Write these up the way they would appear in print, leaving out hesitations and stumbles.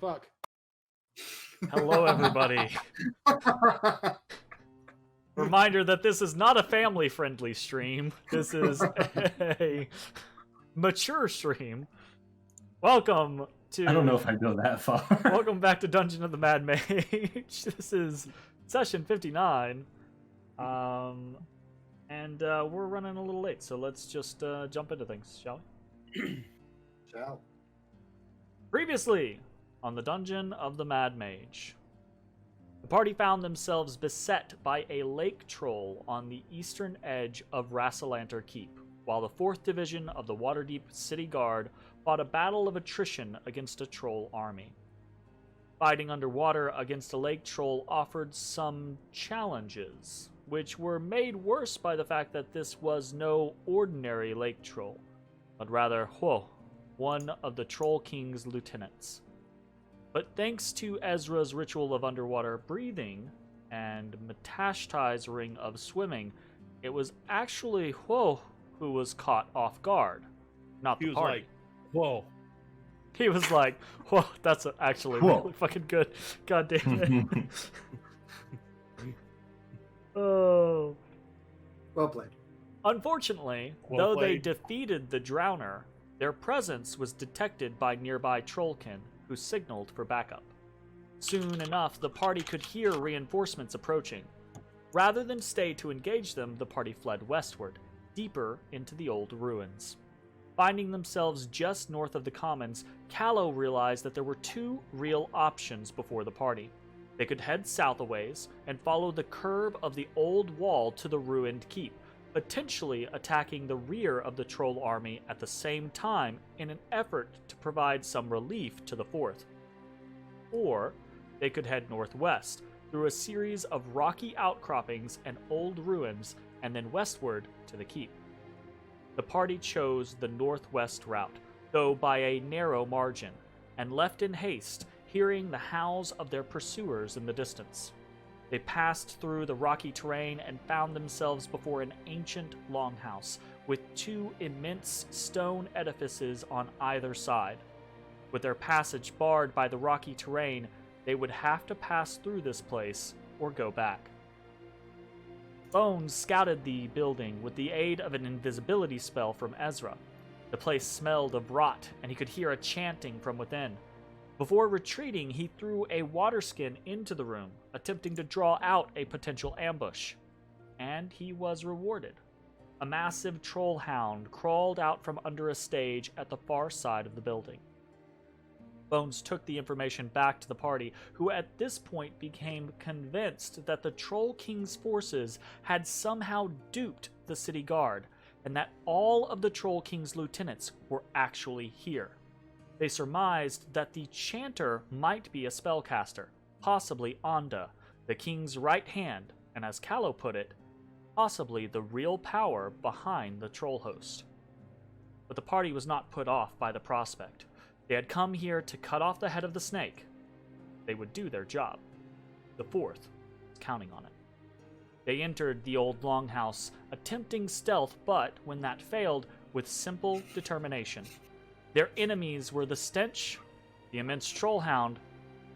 Fuck. Hello, everybody. Reminder that this is not a family-friendly stream. This is a mature stream. Welcome to... I don't know if I go that far. Welcome back to Dungeon of the Mad Mage. This is session 59. And we're running a little late, so let's just jump into things, shall we? Shall. Previously on the Dungeon of the Mad Mage. The party found themselves beset by a lake troll on the eastern edge of Halaster Keep, while the 4th Division of the Waterdeep City Guard fought a battle of attrition against a troll army. Fighting underwater against a lake troll offered some challenges, which were made worse by the fact that this was no ordinary lake troll, but rather, one of the Troll King's lieutenants. But thanks to Ezrah's ritual of underwater breathing and Matashtai's ring of swimming, it was actually who was caught off guard, not the party. Like, whoa. He was like, whoa, that's actually really fucking good. God damn it. Oh. Well played. Unfortunately, though they defeated the Drowner, their presence was detected by nearby Trollkin, who signaled for backup. Soon enough, the party could hear reinforcements approaching. Rather than stay to engage them, the party fled westward, deeper into the old ruins. Finding themselves just north of the Commons, Callow realized that there were two real options before the party. They could head south a ways and follow the curve of the old wall to the ruined keep, potentially attacking the rear of the troll army at the same time in an effort to provide some relief to the 4th. Or they could head northwest through a series of rocky outcroppings and old ruins and then westward to the keep. The party chose the northwest route, though by a narrow margin, and left in haste, hearing the howls of their pursuers in the distance. They passed through the rocky terrain and found themselves before an ancient longhouse with two immense stone edifices on either side. With their passage barred by the rocky terrain, they would have to pass through this place or go back. Bones scouted the building with the aid of an invisibility spell from Ezrah. The place smelled of rot, and he could hear a chanting from within. Before retreating, he threw a water skin into the room, attempting to draw out a potential ambush. And he was rewarded. A massive troll hound crawled out from under a stage at the far side of the building. Bones took the information back to the party, who at this point became convinced that the Troll King's forces had somehow duped the city guard, and that all of the Troll King's lieutenants were actually here. They surmised that the chanter might be a spellcaster, possibly Onda, the king's right hand, and as Callow put it, possibly the real power behind the troll host. But the party was not put off by the prospect. They had come here to cut off the head of the snake. They would do their job. The 4th was counting on it. They entered the old longhouse, attempting stealth, but, when that failed, with simple determination. Their enemies were the Stench, the immense trollhound,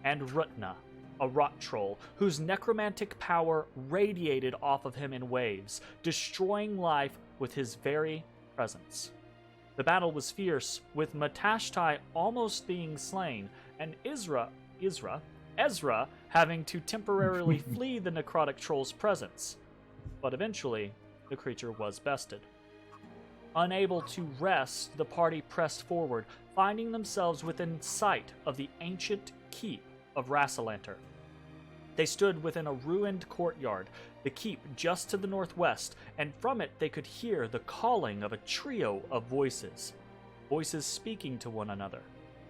and Rutna, a rot troll, whose necromantic power radiated off of him in waves, destroying life with his very presence. The battle was fierce, with Matashtai almost being slain, and Ezrah having to temporarily flee the necrotic troll's presence. But eventually, the creature was bested. Unable to rest, the party pressed forward, finding themselves within sight of the ancient keep of Halaster. They stood within a ruined courtyard, the keep just to the northwest, and from it they could hear the calling of a trio of voices. Voices speaking to one another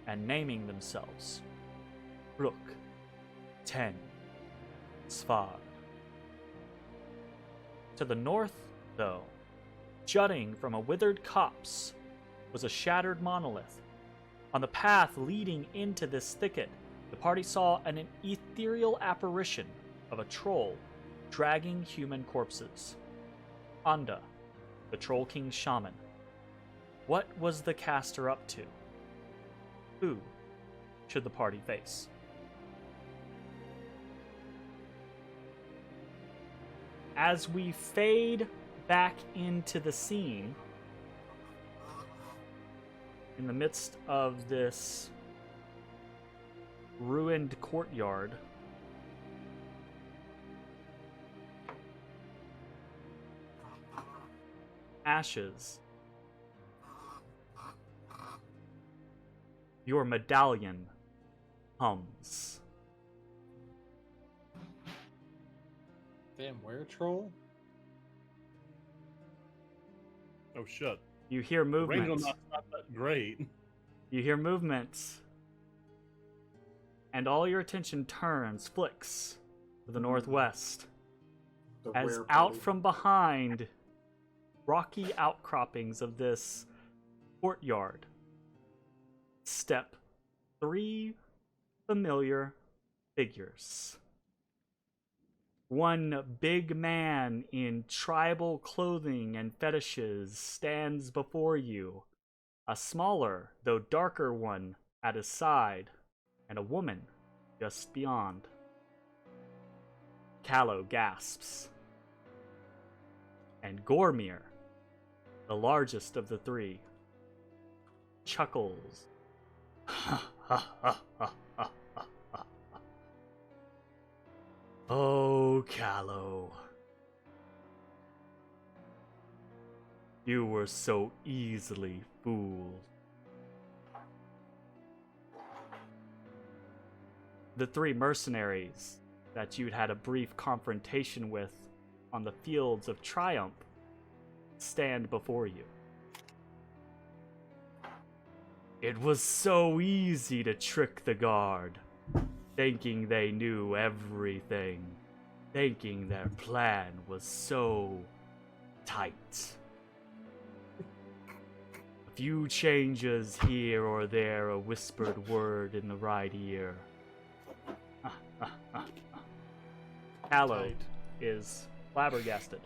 and naming themselves. Bruk, Ten, Svar. To the north, though, jutting from a withered copse, was a shattered monolith. On the path leading into this thicket, the party saw an ethereal apparition of a troll dragging human corpses. Onda, the Troll King's shaman. What was the caster up to? Who should the party face. As we fade back into the scene, in the midst of this ruined courtyard, ashes, your medallion hums. Damn, where troll? Oh shit. You hear movement. Range on that's not that great. You hear movements. And all your attention flicks to the northwest. The As where out party. from behind rocky outcroppings of this courtyard step 3 familiar figures. One big man in tribal clothing and fetishes stands before you. A smaller, though darker one at his side, and a woman just beyond. Callow gasps. And Gormir, the largest of the three, chuckles. Oh, Callow. You were so easily fooled. The 3 mercenaries that you'd had a brief confrontation with on the fields of Triumph stand before you. It was so easy to trick the guard, thinking they knew everything, thinking their plan was so tight. A few changes here or there, a whispered word in the right ear. Callow is flabbergasted.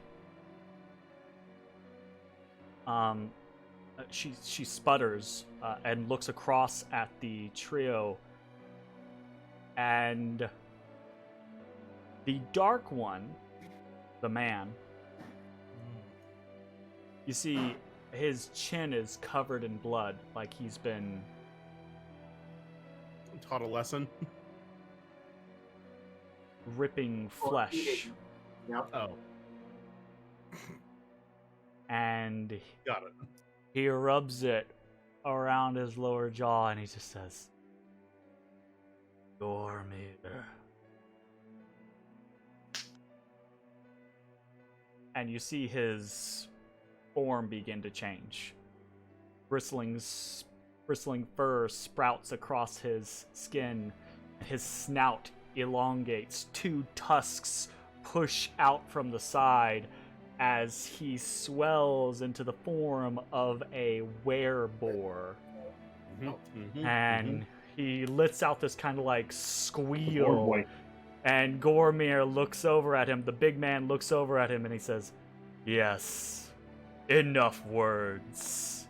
She sputters and looks across at the trio, and the dark one, the man, you see his chin is covered in blood, like he's been Taught a lesson. ripping flesh. Yep. Oh, And got it. he rubs it around his lower jaw and he just says, Gormir. And you see his form begin to change. Bristling fur sprouts across his skin. His snout elongates. 2 tusks push out from the side as he swells into the form of a wereboar. And he lets out this kind of like squeal. And Gormir looks over at him. The big man looks over at him and he says, Yes, enough words.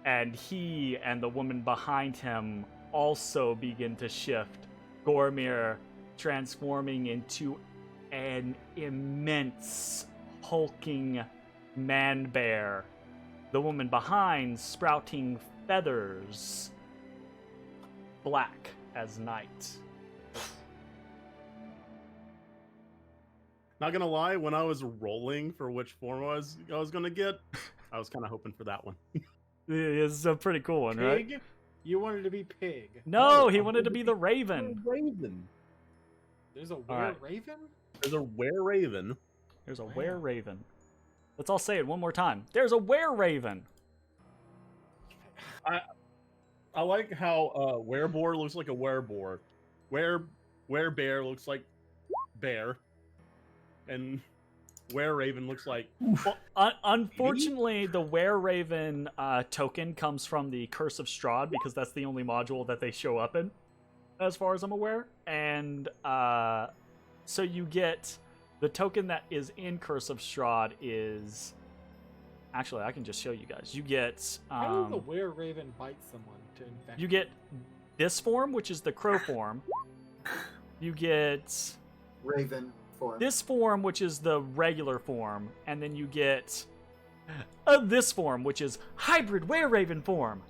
And he and the woman behind him also begin to shift. Gormir transforming into an immense hulking man-bear. The woman behind sprouting feathers, black as night. Not gonna lie, when I was rolling for which form I was gonna get, I was kind of hoping for that one. It's a pretty cool one, right? Pig? You wanted to be pig. No, he wanted to be the raven. Raven. There's a right. raven? There's a were-raven. There's a Wow. were-raven. Let's all say it one more time. There's a were-raven. I like how were-boar looks like a were-boar. Were-bear looks like bear. And were-raven looks like... Well, unfortunately, the were-raven token comes from the Curse of Strahd because that's the only module that they show up in, as far as I'm aware. And so you get the token that is in Curse of Strahd is... Actually, I can just show you guys. You get... How does a were-raven bite someone to infect you get this form, which is the crow form. You get Raven form. this form, which is the regular form, and then you get this form, which is hybrid were-raven form.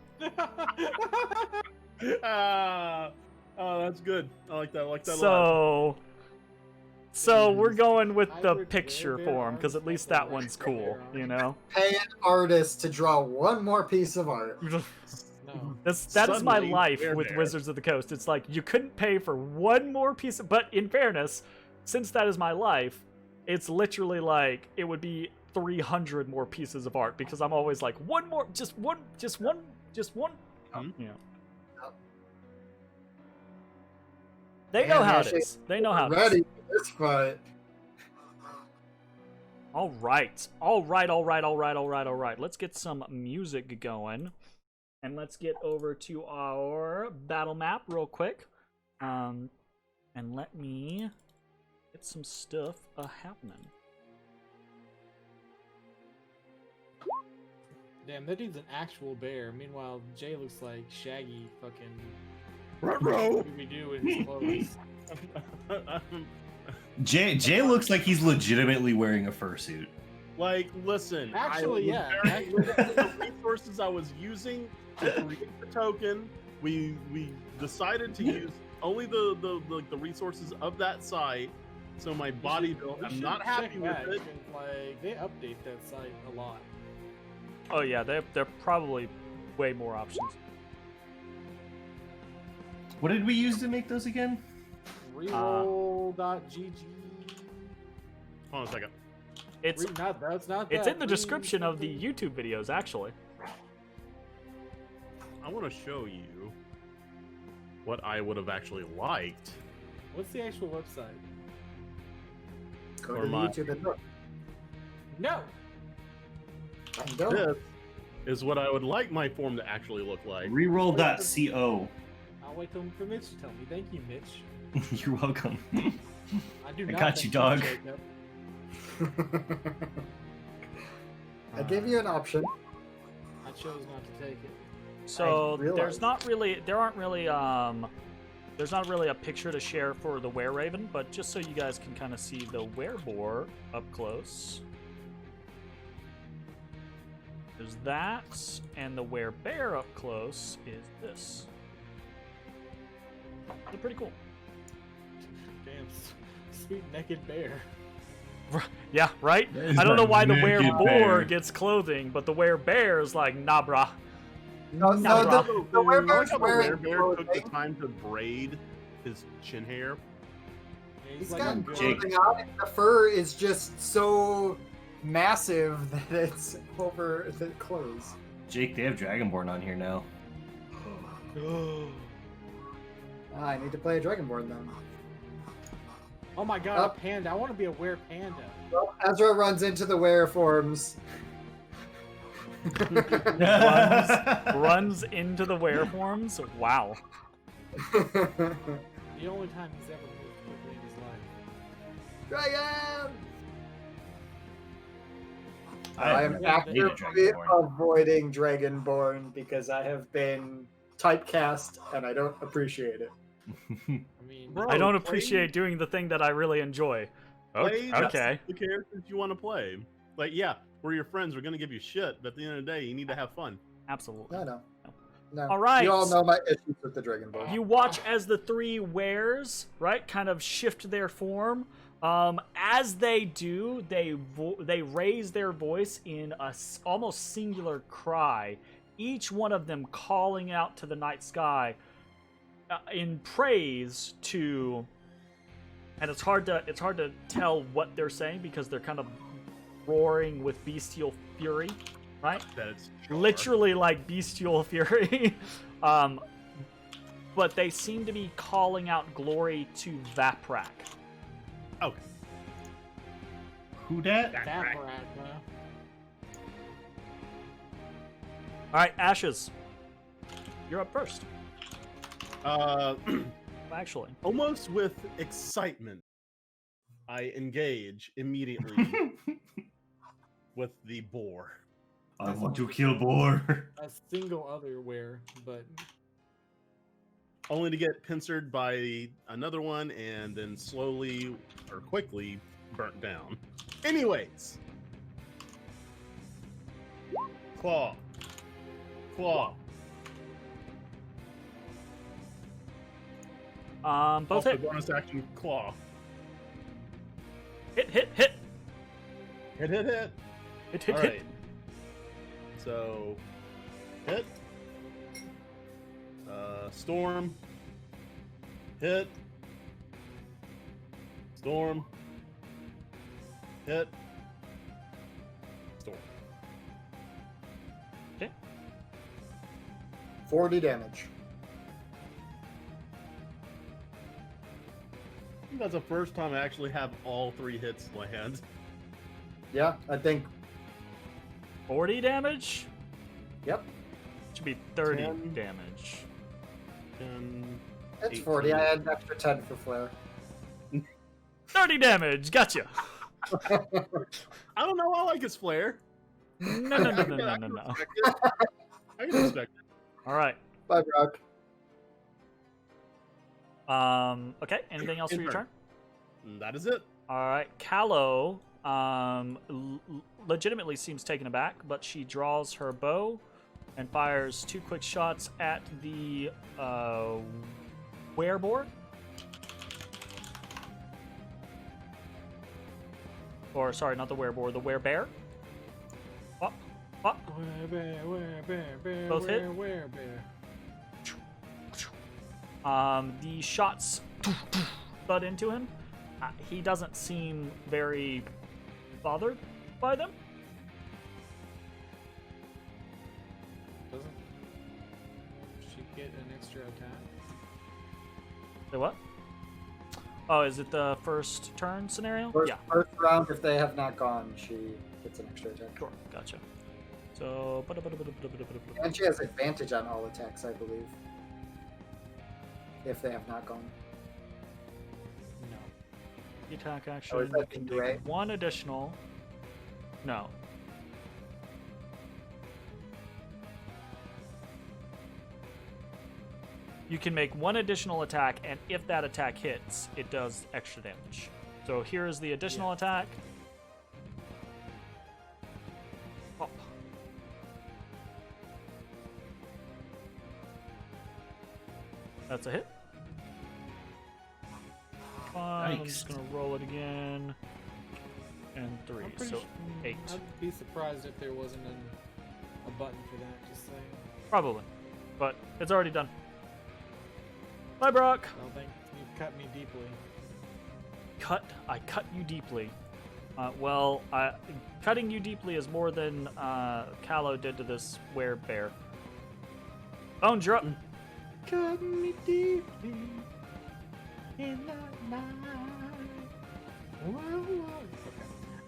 Oh, that's good. I like that. I like that a lot. So we're going with the Hybrid picture were-bear form because at arms least like that a one's were-bear cool, arm. you know. Pay an artist to draw one more piece of art. No. That is my Suddenly, life we're with there. Wizards of the Coast. It's like you couldn't pay for one more piece of, but in fairness, since that is my life, it's literally like it would be 300 more pieces of art because I'm always like one more, just one. Hmm? You know. They know Man, how it actually, is. They know how it is. Ready for this fight. All right. Let's get some music going. And let's get over to our battle map real quick. And let me get some stuff happening. Damn, that dude's an actual bear. Meanwhile, Jay looks like Shaggy fucking Ruh-roh. Scooby-Doo in his clothes. Jay looks like he's legitimately wearing a fursuit. Like, listen. Actually, I was yeah. very limited to the resources I was using to create the token. We decided to use only the resources of that site. So my body build, We I'm should not check happy with that, it. 'cause, like, they update that site a lot. Oh yeah, they're probably way more options. What did we use to make those again? Reroll.gg. Hold on a second. It's That's not it's that. in the description of the YouTube videos actually. I want to show you what I would have actually liked. What's the actual website? Go Or to my- YouTube and look. No! And go. This is what I would like my form to actually look like. Reroll.co. I'll wait till for Mitch to tell me. Thank you, Mitch. You're welcome. I do I not got thank you, dog. Jacob. I gave you an option. I chose not to take it. So realized. there's not really a picture to share for the were-raven, but just so you guys can kind of see the were-boar up close. There's that, and the were-bear up close is this. They're pretty cool. Damn, sweet naked bear. Yeah, right? That is I don't know a why the naked were-boar bear. gets clothing, but the were-bear is like, nah, brah. No, No, no, bro. the I like werebear's how the wearing werebear took the clothing. time to braid his chin hair. Yeah, He's like got a good- Jake. clothing on, and the fur is just so massive that it's over the clothes. Jake, they have Dragonborn on here now. I need to play a Dragonborn then. Oh my god, Oh. a panda. I want to be a were panda. Well, Ezra runs into the were forms. Runs into the were-forms? Wow. The only time he's ever moved quickly in his life. Dragon! I I am Yeah, need a actively Dragonborn. avoiding Dragonborn because I have been typecast and I don't appreciate it. I mean, Bro, I don't play- appreciate doing the thing that I really enjoy. play Okay. the characters you want to play. Like, yeah, we're your friends. We're gonna give you shit, but at the end of the day, you need to have fun. Absolutely. No. No. All right. You all know my issues with the Dragonborn. You watch as the three wares, right, kind of shift their form. As they do, they raise their voice in a almost singular cry, each one of them calling out to the night sky in praise to. And it's hard to tell what they're saying because they're kind of roaring with bestial fury, right? That it's Literally like bestial fury. But they seem to be calling out glory to Vaprak. Okay. Who dat? that rat, huh? All right, Ashes, you're up first. Actually, Almost with excitement, I engage immediately with the boar. I want to kill boar. A single other were, but only to get pincered by another one and then slowly or quickly burnt down. Anyways. Claw. Claw. Both Also hit. bonus action claw. Hit. Hit. Hit. All right. So, hit. Storm. Hit. Storm. Hit. Storm. 40 damage. I think that's the first time I actually have all 3 hits land. Yeah, I think. 40 damage? Yep, Should be 30 10. damage. 10, it's 18. 40. I had an extra 10 for flare. 30 damage! Gotcha! I don't know. I like his flare. No. I can respect it. I can respect it. Alright. Bye, Brock. Okay, anything else for your turn? And that is it. Alright, Callow, legitimately seems taken aback, but she draws her bow and fires 2 quick shots at the, wereboar. Or, sorry, not the wereboar, the werebear. Wop, wop. Where, Both hit? Where, The shots thud into him. He doesn't seem very bothered by them. Doesn't she get an extra attack? Say what? Oh, is it the first turn scenario? First round, if they have not gone, she gets an extra attack. Sure, gotcha. So, And she has advantage on all attacks, I believe. If they have not gone. No. the attack Oh, action is that can the right? take 1 additional. No. You can make 1 additional attack, and if that attack hits, it does extra damage. So here's the additional attack. Pop. That's a hit. Fine, I'm just Yikes. gonna roll it again. And 3, I'm pretty so sure, 8. I'd be surprised if there wasn't a button for that. Just saying. Probably. But it's already done. Bye, Brock! I don't think you cut me deeply. I cut you deeply. Cutting you deeply is more than Callow did to this werebear. Bones, you're up. Cut me deeply in the night. Whoa.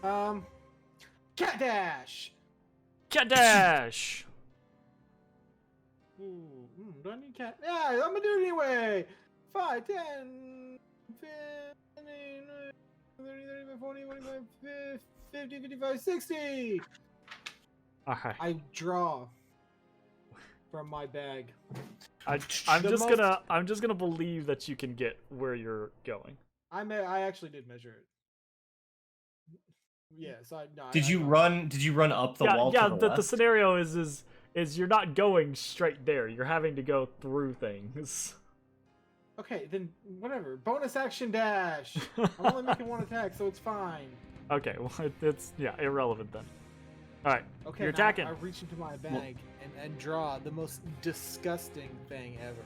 Okay. Cat dash. Cat dash! Ooh, do I need cat? Yeah, I'm gonna do it anyway. 5, 10, 15, 30, 35, 40, 45, 50, 55, 60. Alright. I draw from my bag. I'm The just most- gonna believe that you can get where you're going. I actually did measure it. Yeah, so Did you run up the wall yeah, to the the left? scenario is you're not going straight there. You're having to go through things. Okay, then whatever. Bonus action dash. I'm only making 1 attack, so it's fine. Okay, well it's irrelevant then. Alright. Okay, You're now attacking. I reach into my bag and draw the most disgusting thing ever.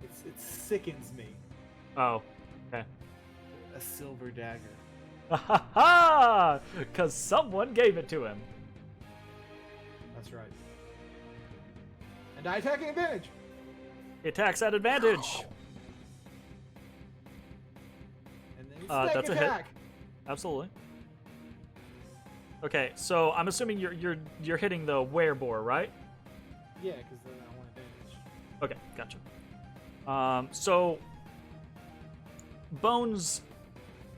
It sickens me. Oh. Okay. A silver dagger. Ha ha! Because someone gave it to him. That's right. And I attacking advantage. He attacks at advantage. And then snake that's a hit. attack. Absolutely. Okay, so I'm assuming you're hitting the werebore, right? Yeah, because then I want advantage. Okay, gotcha. So Bones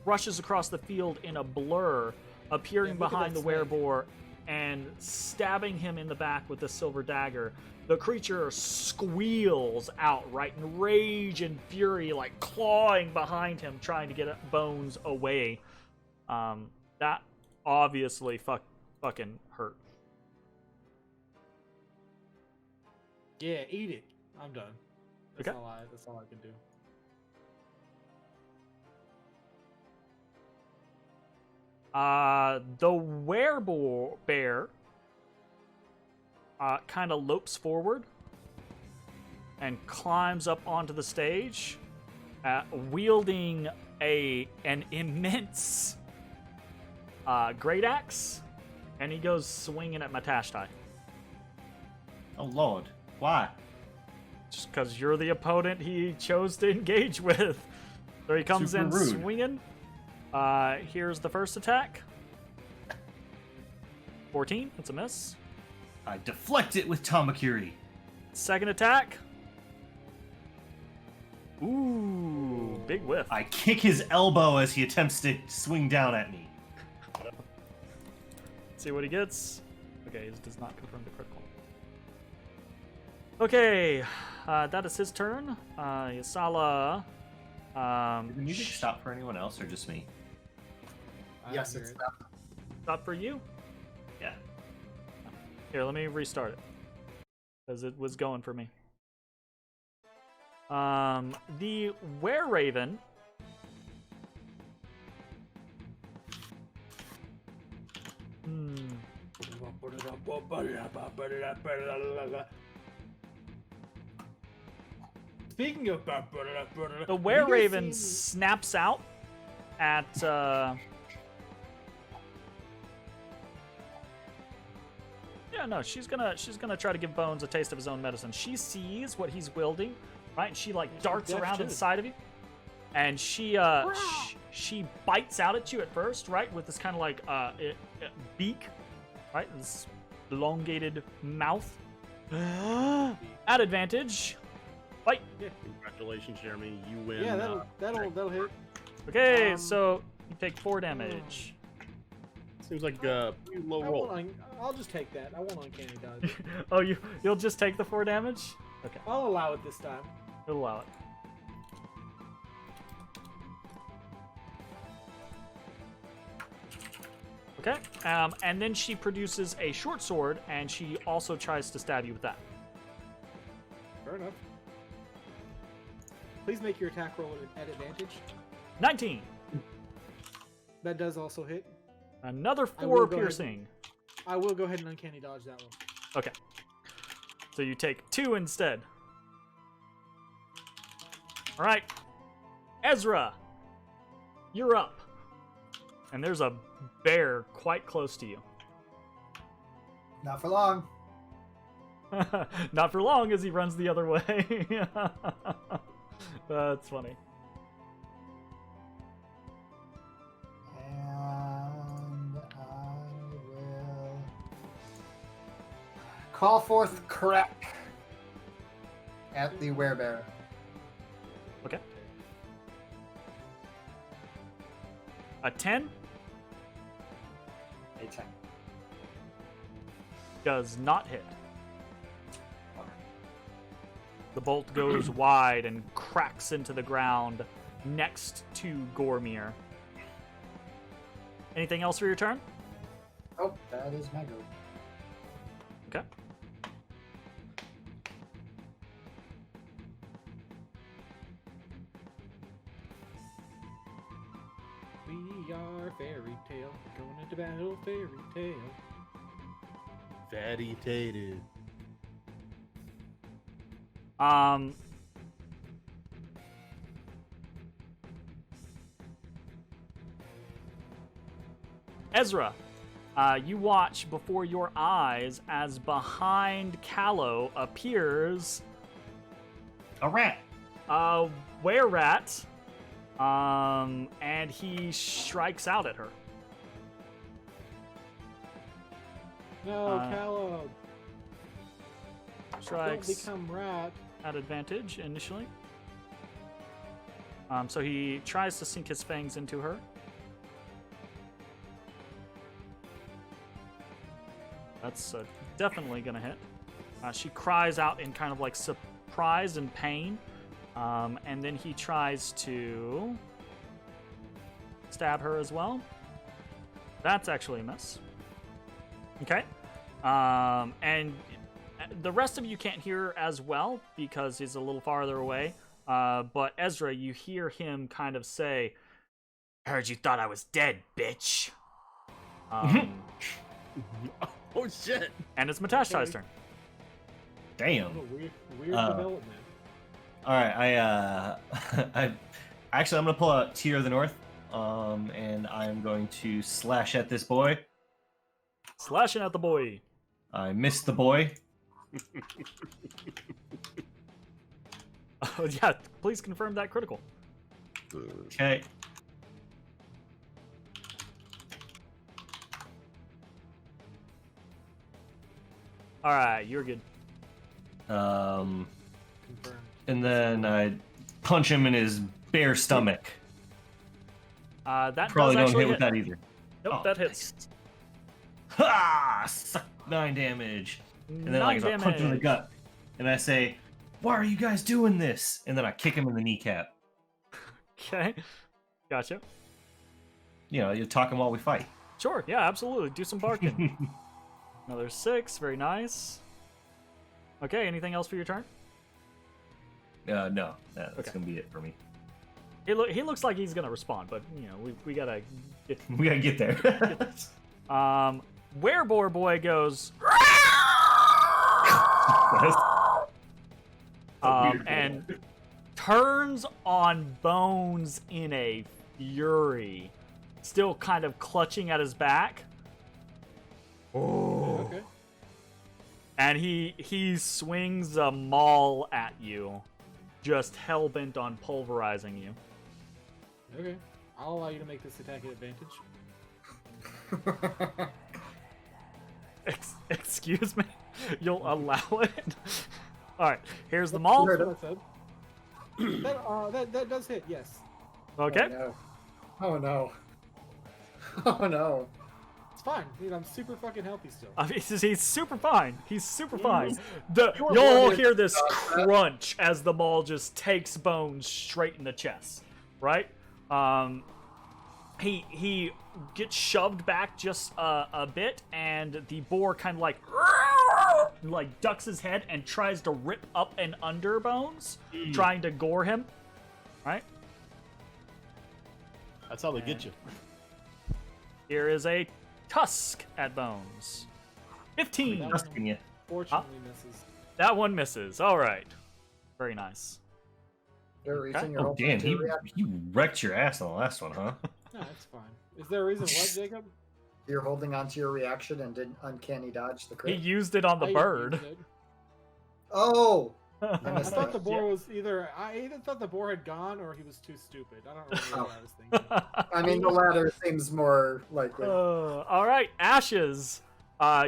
rushes across the field in a blur, appearing Yeah, look at behind the that snake. werebore and stabbing him in the back with the silver dagger. The creature squeals out, right, in rage and fury, like clawing behind him, trying to get Bones away. That obviously fucking hurt. Yeah, eat it. I'm done. That's Okay. That's all I can do. The werebear kind of lopes forward and climbs up onto the stage, wielding an immense great axe, and he goes swinging at Matashtai. Oh lord, why? Just because you're the opponent he chose to engage with. So he comes Super in rude. swinging. Here's the first attack. 14, that's a miss. I deflect it with Tamakuri. Second attack. Ooh, big whiff. I kick his elbow as he attempts to swing down at me. See what he gets. Okay, it does not confirm the critical. Okay, that is his turn. Yasala. Did the music stop for anyone else or just me? I Yes, hear it's it. that. Stop for you. Yeah. Here, let me restart it. Because it was going for me. The Were-Raven. Speaking of The Were-Raven snaps out at yeah, no, she's gonna try to give Bones a taste of his own medicine. She sees what he's wielding, right? And she like darts Death around too. inside of you. And she she bites out at you at first, right? With this kind of like beak, right? This elongated mouth. At advantage. Bite. Congratulations, Jeremy. You win. Yeah, that'll hit. Okay, Um, so you take 4 damage. Seems like a pretty low roll. I'll just take that. I won't uncanny dodge. Oh, you'll just take the 4 damage? Okay, I'll allow it this time. you'll allow it. Okay, and then she produces a short sword, and she also tries to stab you with that. Fair enough. Please make your attack roll at advantage. 19. That does also hit. Another I will 4 go ahead. piercing. I will go ahead and uncanny dodge that one. Okay. So you take 2 instead. All right. Ezrah, you're up. And there's a bear quite close to you. Not for long. Not for long as he runs the other way. That's funny. And I will call forth crack at the werebear. Okay. A 10 A 10. does not hit. The bolt goes wide and cracks into the ground next to Gormir. Anything else for your turn? Oh, that is my go. Okay. We are fairy tale, going into battle, fairy tale. Fatty tated. Ezrah, you watch before your eyes as behind Callow appears A rat. a were-rat, and he strikes out at her. No, Uh, Callow. Don't Strikes become rat. at advantage initially. So he tries to sink his fangs into her. That's definitely gonna hit. She cries out in kind of like surprise and pain, and then he tries to stab her as well. That's actually a miss. Okay. And the rest of you can't hear as well because he's a little farther away. But Ezrah, you hear him kind of say, "Heard you thought I was dead, bitch." Oh shit! And it's Matashtai's turn. Damn. Weird development. All right, I'm gonna pull out Tear of the North, and I'm going to slash at this boy. Slashing at the boy. I missed the boy. Oh, yeah, please confirm that critical. Okay. All right, you're good. Confirmed. And then I punch him in his bare stomach. That Probably does don't actually hit with that either. Nope, Oh, that hits. Ha! Suck 9 damage. And then I punch him in the gut. And I say, "Why are you guys doing this?" And then I kick him in the kneecap. Okay, gotcha. You know, you talk him while we fight. Sure, yeah, absolutely. Do some barking. Another 6, very nice. Okay, anything else for your turn? No, that's Okay. gonna be it for me. He looks like he's gonna respond, but you know we gotta get. We gotta get there. Wereboar boy goes. And turns on Bones in a fury, still kind of clutching at his back. Oh. Okay. And he swings a maul at you, just hell-bent on pulverizing you. Okay. I'll allow you to make this attack at advantage. Excuse me? You'll allow it? Alright, here's the maul. That's what I said. that does hit, yes. Okay. Oh no. Oh no. It's fine. Dude, I'm super fucking healthy still. He's super fine. He's super fine. You'll hear this crunch as the maul just takes Bones straight in the chest, right? He gets shoved back just a bit, and the boar kind of like ducks his head and tries to rip up and under Bones, trying to gore him, right? That's how they get you. Here is a tusk at Bones. 15. Dusting you. Fortunately misses. That one misses. All right. Very nice. There a reason you're Oh hoping damn, to react? you wrecked your ass on the last one, huh? No, it's fine. Is there a reason what, Jacob? You're holding on to your reaction and didn't uncanny dodge the He crit. used it on the I bird. used it. Oh! I missed thought that. the boar was I either thought the boar had gone or he was too stupid. I don't remember what I was thinking. I mean, the latter seems more likely. All right, Ashes.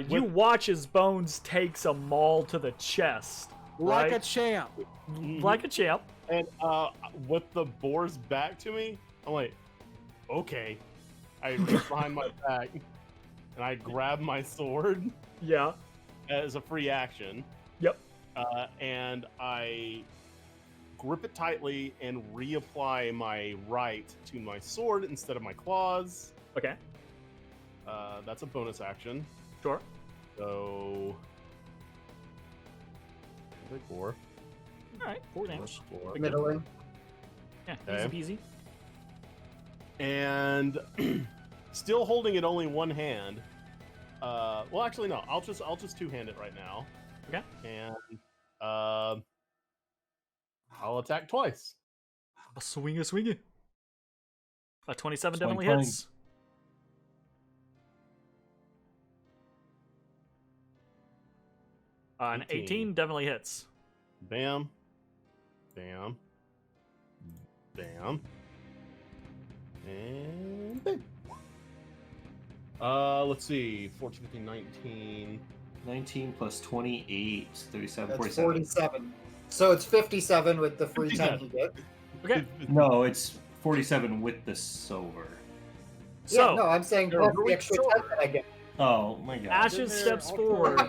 You watch as Bones takes a maul to the chest. Like right? a champ. Like a champ. And with the boar's back to me, I'm like, okay. I reach behind my back and I grab my sword Yeah. as a free action. Yep. And I grip it tightly and reapply my right to my sword instead of my claws. Okay. That's a bonus action. Sure. So, 4. All right. 4 damage. 4. Middling. Yeah. Okay. Easy peasy. And still holding it only one hand. Well, actually, no. I'll just two-hand it right now. Okay. And I'll attack twice. A swingy. A 27 Swing, definitely swing. hits. An 18 definitely hits. Bam. Bam. Bam. And bam. Let's see. 14, 15, 19. 19 plus 28, 37, That's 47. 47. So it's 57 with the free time you get. Okay. No, it's 47 with the silver. So Yeah, no, I'm saying There plus we the extra go. 10 that I get. Oh my god. Ashes steps forward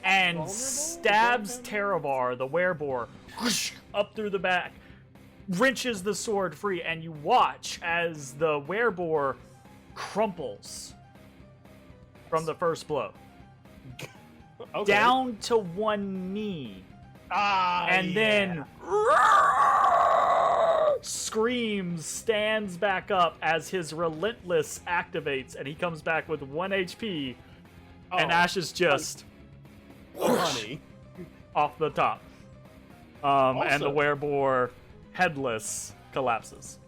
and stabs Terabar, the werebore, up through the back, wrenches the sword free, and you watch as the werebore crumples from the first blow. Okay. Down to one knee. And then screams, stands back up as his relentless activates, and he comes back with 1 HP, and Ashes just honey. off the top. And the Also- werebore, headless, collapses.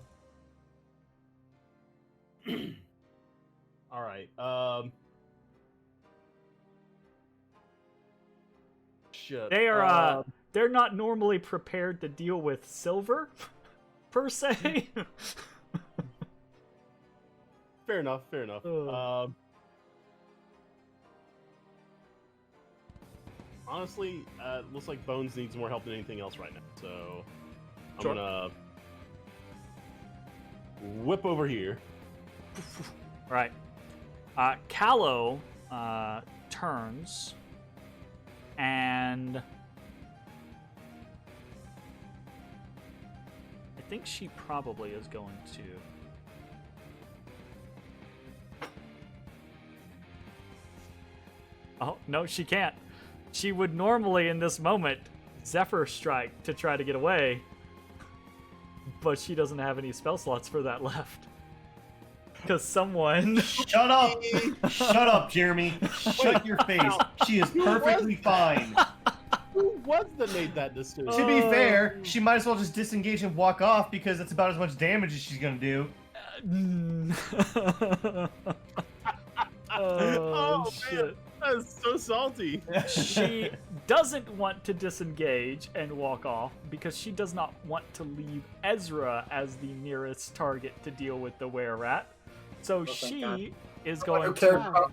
All right. Shit. They are they're not normally prepared to deal with silver, per se. Fair enough. Fair enough. Honestly, looks like Bones needs more help than anything else right now. So I'm Sure. gonna whip over here. Right. Callow turns and I think she probably is going to Oh, no, she can't. She would normally in this moment Zephyr Strike to try to get away, but she doesn't have any spell slots for that left. Because someone... Shut up! Shut up, Jeremy. Shut your face. She is perfectly fine. Who was that made that decision? To be fair, she might as well just disengage and walk off because that's about as much damage as she's gonna do. Oh, shit. Man, that is so salty. She doesn't want to disengage and walk off because she does not want to leave Ezrah as the nearest target to deal with the were-rat. So she is going to...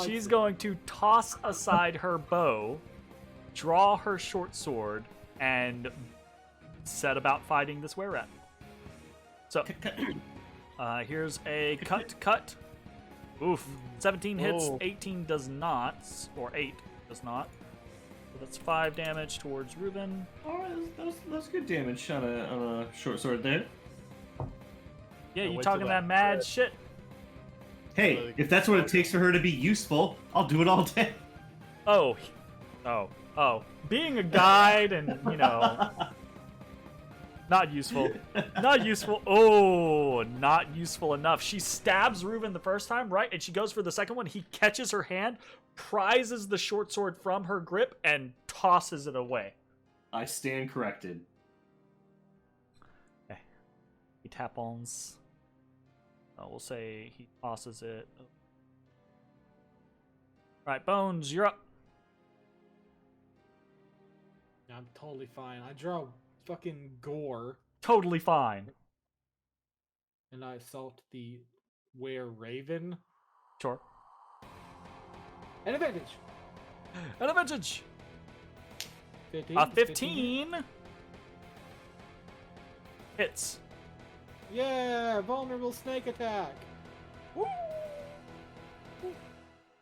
She's going to toss aside her bow, draw her short sword, and set about fighting this were-rat. So, here's a cut. Oof. 17 hits, Oh. 18 does not, or 8 does not. So that's 5 damage towards Reuben. Alright, that's good damage on a short sword there. Yeah, you wait talking till that that mad crit. shit? Hey, if that's what it takes for her to be useful, I'll do it all day. Oh. Being a guide and, you know... Not useful. Not useful. Oh, not useful enough. She stabs Reuben the first time, right? And she goes for the second one. He catches her hand, prizes the short sword from her grip, and tosses it away. I stand corrected. Okay. He tap-ons. We'll say he tosses it. Right, Bones, you're up. I'm totally fine. I draw fucking gore, Totally fine. and I assault the were-raven. Sure. An advantage. An advantage. 15. A 15 hits. Yeah, vulnerable snake attack. Woo!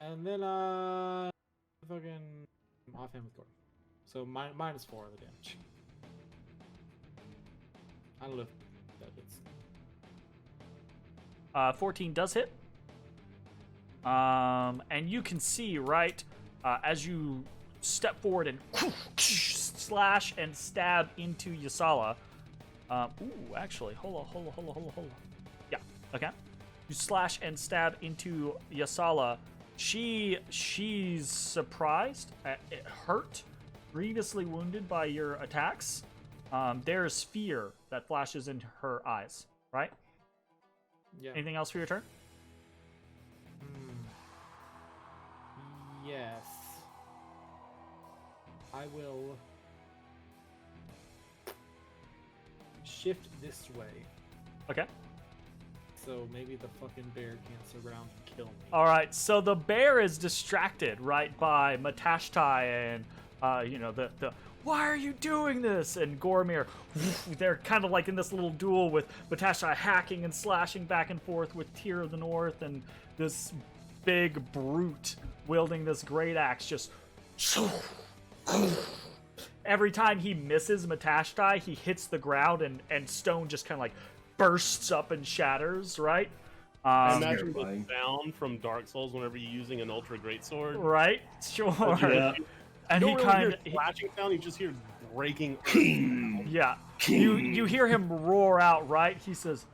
And then fucking offhand with gore. So minus 4 of the damage. I don't know if that hits. 14 does hit. And you can see, right, as you step forward and slash and stab into Yasala. Actually, hold on. Yeah, okay. You slash and stab into Yasala. She's surprised, hurt, grievously wounded by your attacks. There's fear that flashes into her eyes, right? Yeah. Anything else for your turn? Yes. I will shift this way, Okay. so maybe the fucking bear can't surround and kill me. All right. So the bear is distracted, right, by Matashtai and the why are you doing this? And Gormir, they're kind of like in this little duel with Matashtai hacking and slashing back and forth with Tear of the North and this big brute wielding this great axe just every time he misses Matashtai, he hits the ground and stone just kind of like bursts up and shatters, right? I imagine the sound from Dark Souls whenever you're using an ultra greatsword. Right? Sure. Yeah. And he kind of flashing sound. You just hear breaking. Yeah. You hear him roar out, right? He says,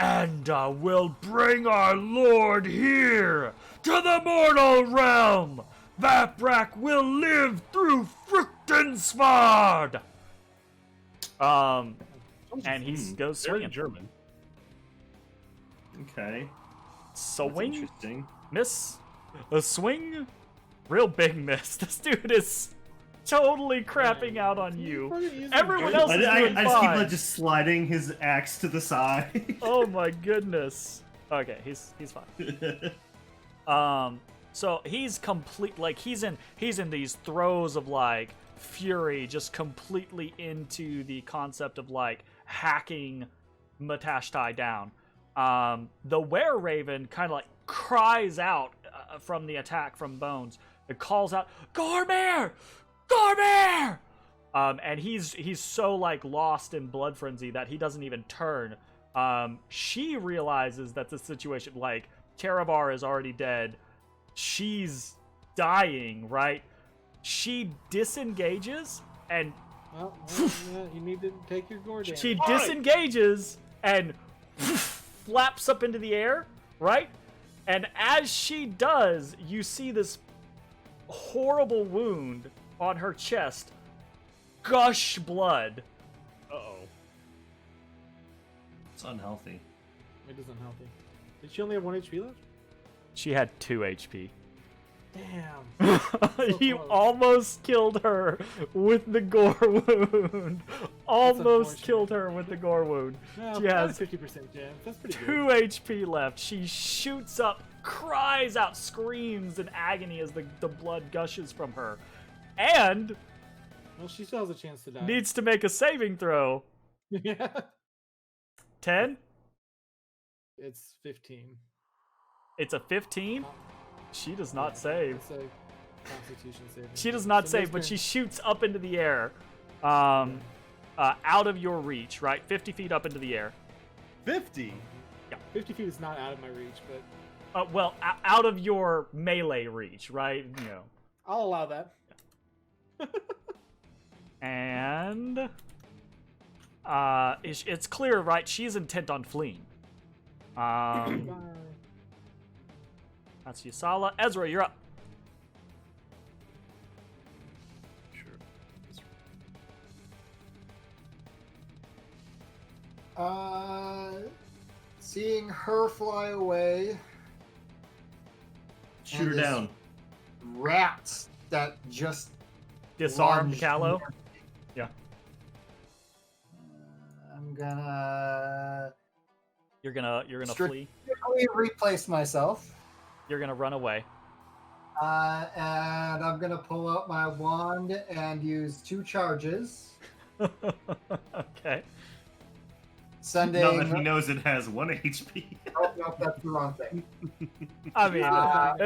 "And we'll bring our lord here to the mortal realm. Vaprak will live through Fruchtensvard." And he goes very swinging. German. Okay. Swing, Interesting. miss, a swing, real big miss. This dude is totally crapping out on you. Everyone else is doing I just keep fine. just sliding his axe to the side. Oh my goodness. Okay, he's fine. So he's complete, like he's in these throes of like fury, just completely into the concept of like hacking Matashtai down. The were-raven kind of like cries out from the attack from Bones. It calls out, "Gormir! Gormir!" And he's so like lost in blood frenzy that he doesn't even turn. She realizes that the situation, like Teravar is already dead. She's dying, right? She disengages and Well, yeah, you need to take your gore damage. she disengages and flaps up into the air, right? And as she does, you see this horrible wound on her chest gush blood. Uh-oh. It's unhealthy. It is unhealthy. Did she only have 1 HP left? She had 2 HP. Damn. You close. almost killed her with the gore wound. Almost unfortunate. killed her with the gore wound. No, She has 50% chance. That's pretty 2 good. HP left. She shoots up, cries out, screams in agony as the blood gushes from her. And Well, she still has a chance to die. needs to make a saving throw. Yeah. 10? It's 15. It's a 15? She does not save. It's a Constitution saving. She does not So save, this but turn- she shoots up into the air. Out of your reach, right? 50 feet up into the air. 50. 50 feet is not out of my reach, but Well, out of your melee reach, right? You know. I'll allow that. And it's clear, right? She's intent on fleeing. Bye. That's Yasala. Ezra, you're up. Sure. Seeing her fly away, Shoot her And this- down. rats that just Disarmed lunged Callow. near me. Yeah. I'm gonna You're gonna flee. quickly replace myself, You're gonna run away. and I'm gonna pull out my wand and use 2 charges, Okay. sending. Now that he knows it has 1 HP. Oh, no, that's the wrong thing. I mean,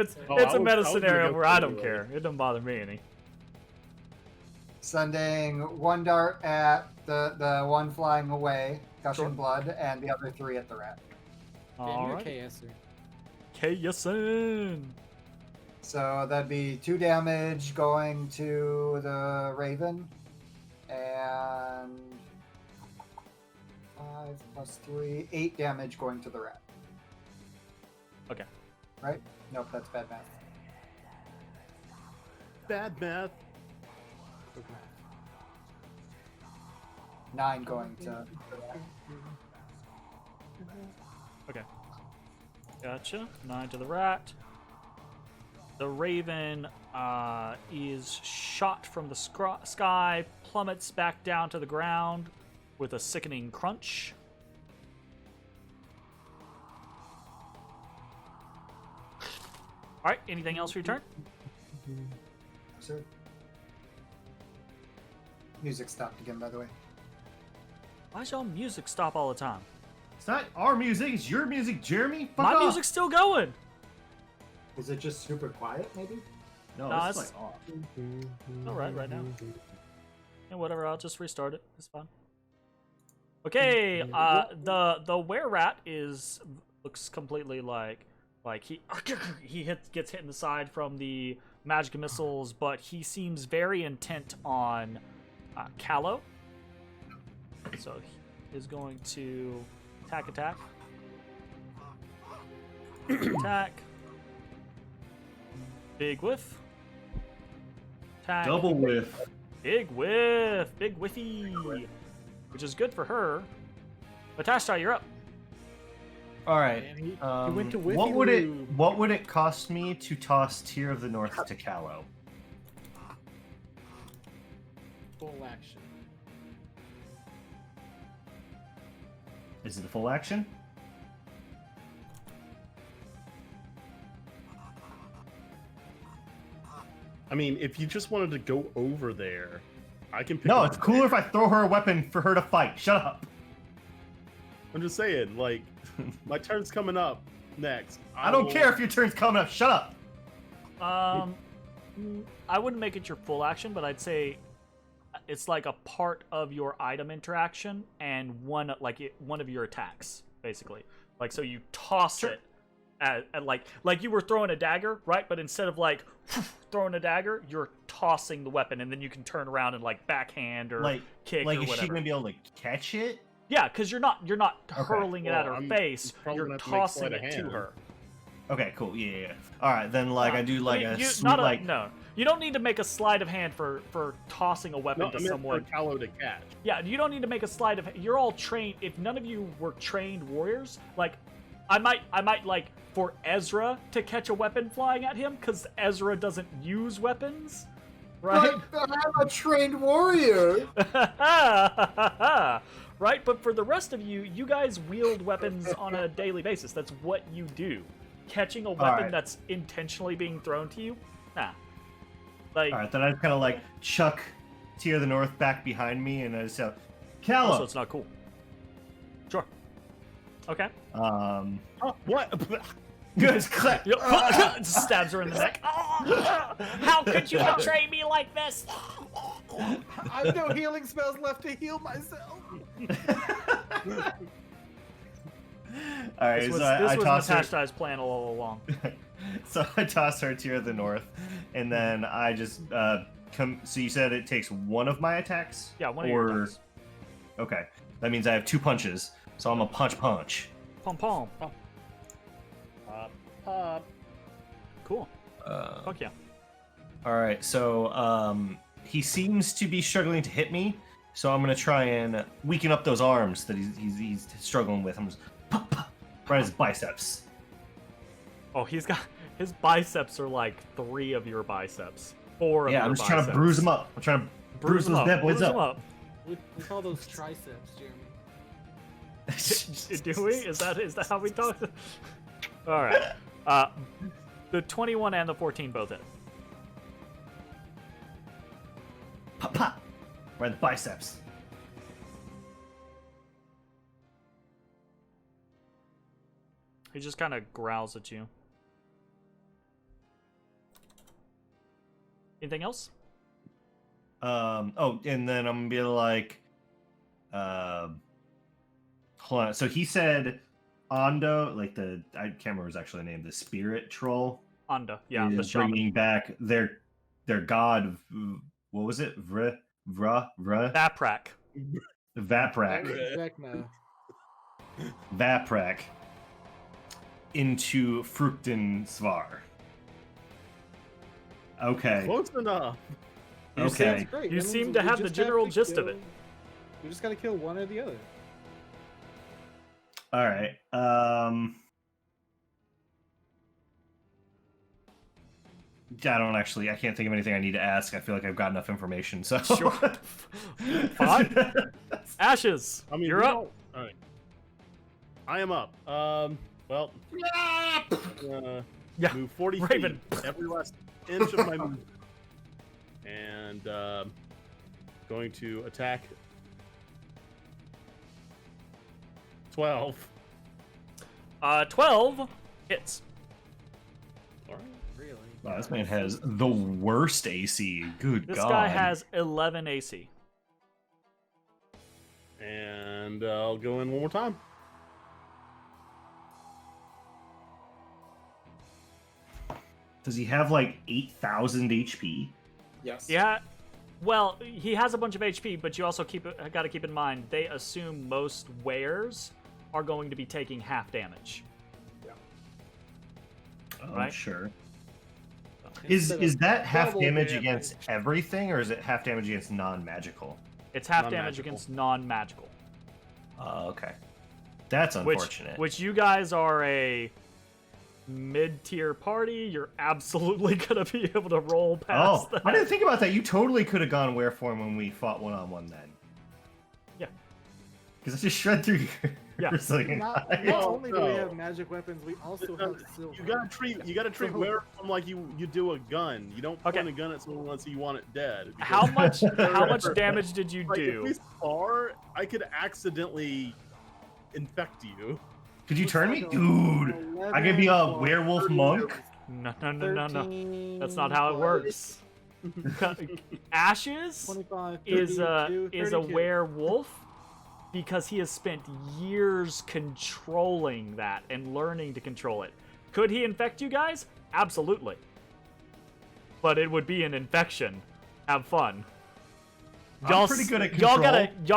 it's Oh, it's I a meta was gonna scenario go where I for don't it. care. It doesn't bother me any. Sending 1 dart at the one flying away, gushing Sure. blood, and the other 3 at the rat. All You're right. KSer. Kayasin. So that'd be 2 damage going to the raven, and 5 plus 3, 8 damage going to the rat. Okay. Right? Nope, that's bad math. Bad math. 9 going to the rat. Okay. Gotcha. 9 to the rat. The raven is shot from the sky, plummets back down to the ground with a sickening crunch. All right. Anything else for your turn? Sir. Music stopped again, by the way. Why does y'all music stop all the time? It's not our music, it's your music, Jeremy. Fuck My off. music's still going. Is it just super quiet, maybe? No, Nah, it's it's- like off. All right now. And whatever, I'll just restart it. It's fine. Okay, the were rat looks completely like he gets hit in the side from the magic missiles, but he seems very intent on Callow. So he is going to attack. Attack. Big whiff. Attack. Double whiff. Big whiff. Big whiffy. Which is good for her. Matashtai, you're up. All right. Man, he went to what Whiffy would it Lube. What would it cost me to toss Tear of the North to Callow? Full action. Is it a full action? I mean, if you just wanted to go over there, I can pick No, up it's the- cooler if I throw her a weapon for her to fight. Shut up. I'm just saying, like, my turn's coming up next. I don't care if your turn's coming up. Shut up. I wouldn't make it your full action, but I'd say it's like a part of your item interaction and one of your attacks, basically. Like, so you toss it at like you were throwing a dagger, right? But instead of like throwing a dagger, you're tossing the weapon, and then you can turn around and like backhand or kick Like, or is whatever. she gonna be able to catch it? Yeah, because you're not hurling it at her Well, I'm face. probably You're gonna have to make tossing sleight of it to hand. her. Okay, cool. Yeah. All right, then I do like I mean, a you, sweet not a, like. no. You don't need to make a sleight of hand for tossing a weapon No, I to meant for someone. Callow to catch. Yeah, you don't need to make a sleight of. You're all trained. If none of you were trained warriors, like, I might like for Ezrah to catch a weapon flying at him, because Ezrah doesn't use weapons, right? But I'm a trained warrior. Right, but for the rest of you, you guys wield weapons on a daily basis. That's what you do. Catching a weapon right. that's intentionally being thrown to you, nah. Like, All right, then I kind of like chuck Tear of the North back behind me, and I just yell, Callow. also, it's not cool. Sure. Okay. Oh, what? Good. Clap. Yep. Stabs her in the neck. How could you betray me like this? I have no healing spells left to heal myself. All right, This was, so I toss her. Matashtai's plan all along. So I toss her Tear of the North, and then I just come. So you said it takes one of my attacks? Yeah, one of your attacks. Okay, that means I have 2 punches. So I'm a punch. Pom pom. Pop. Cool. Fuck yeah. All right, so he seems to be struggling to hit me, so I'm gonna try and weaken up those arms that he's struggling with. I'm just pop, pop, right at his biceps. Oh, he's got his biceps are like 3 of your biceps. 4 of your Yeah, I'm biceps. just trying to bruise him up. I'm trying to bruise those bad boys Bruise him up. We call those triceps, Jeremy. Do we? Is that how we talk? All right. The 21 and the 14 both hit. Pop, pop, right at the biceps. He just kind of growls at you. Anything else? Oh, and then I'm gonna be like, hold on. So he said, Ondo, like I can't remember his actual name, the spirit troll. Anda, yeah, the is shaman. bringing back their god. What was it? Vaprak. Vaprak. Vecna. Vaprak into Fruchten Svar. Okay. Close enough. Okay. Great. You That seem means to we have the just general to gist of kill- it. We just gotta kill one or the other. All right. I can't think of anything I need to ask. I feel like I've got enough information. So Sure. Fine. Ashes, I mean, you're we up. don't- All right. I am up. Well. Yeah, Move 40 Raven. feet. Every last inch of my move. And going to attack. 12. 12 hits. All right. Really? Wow, this man has the worst AC. Good This God. guy has 11 AC. And I'll go in one more time. Does he have like 8,000 HP? Yes. Yeah. Well, he has a bunch of HP, but you also got to keep in mind they assume most wares are going to be taking half damage. Oh, Right? sure. Instead Is of that half double damage damage. against everything, or is it half damage against non-magical? It's half damage Non-magical. against non-magical. Okay. That's unfortunate. Which you guys are a mid-tier party. You're absolutely gonna be able to roll past that. I didn't think about that. You totally could have gone were form when we fought one-on-one then. Yeah. Because I just shred through your Yeah. resilient Not die. only do we no. have magic weapons, we also have silver. You gotta treat So- werewolf like you do a gun. You don't Okay. point a gun at someone unless you want it dead. because- How much damage did you Like, if we do? spar, I could accidentally infect you. Could you Looks turn like me? a Dude, I could be a 11, werewolf 30, monk. No. 13, That's not how it works. Ashes 25, is 32, a 32. werewolf because he has spent years controlling that and learning to control it. Could he infect you guys? Absolutely. But it would be an infection. Have fun. I'm pretty good at y'all control,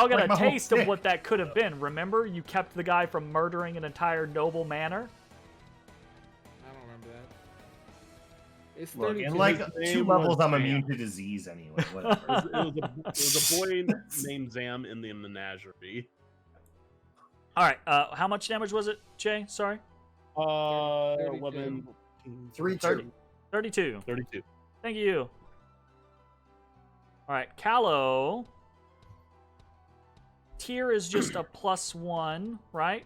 got like a my whole taste of stick. what that could have been. Remember, you kept the guy from murdering an entire noble manor. I don't remember that. It's Look, 32. in like His 2 name levels, was I'm Sam. immune to disease anyway. Whatever. It was a boy named Zam in the menagerie. All right. How much damage was it, Jay? Sorry. 32. 11, 3, 30. 32. 32. Thank you. All right, Callow. Tier is just a +1, right?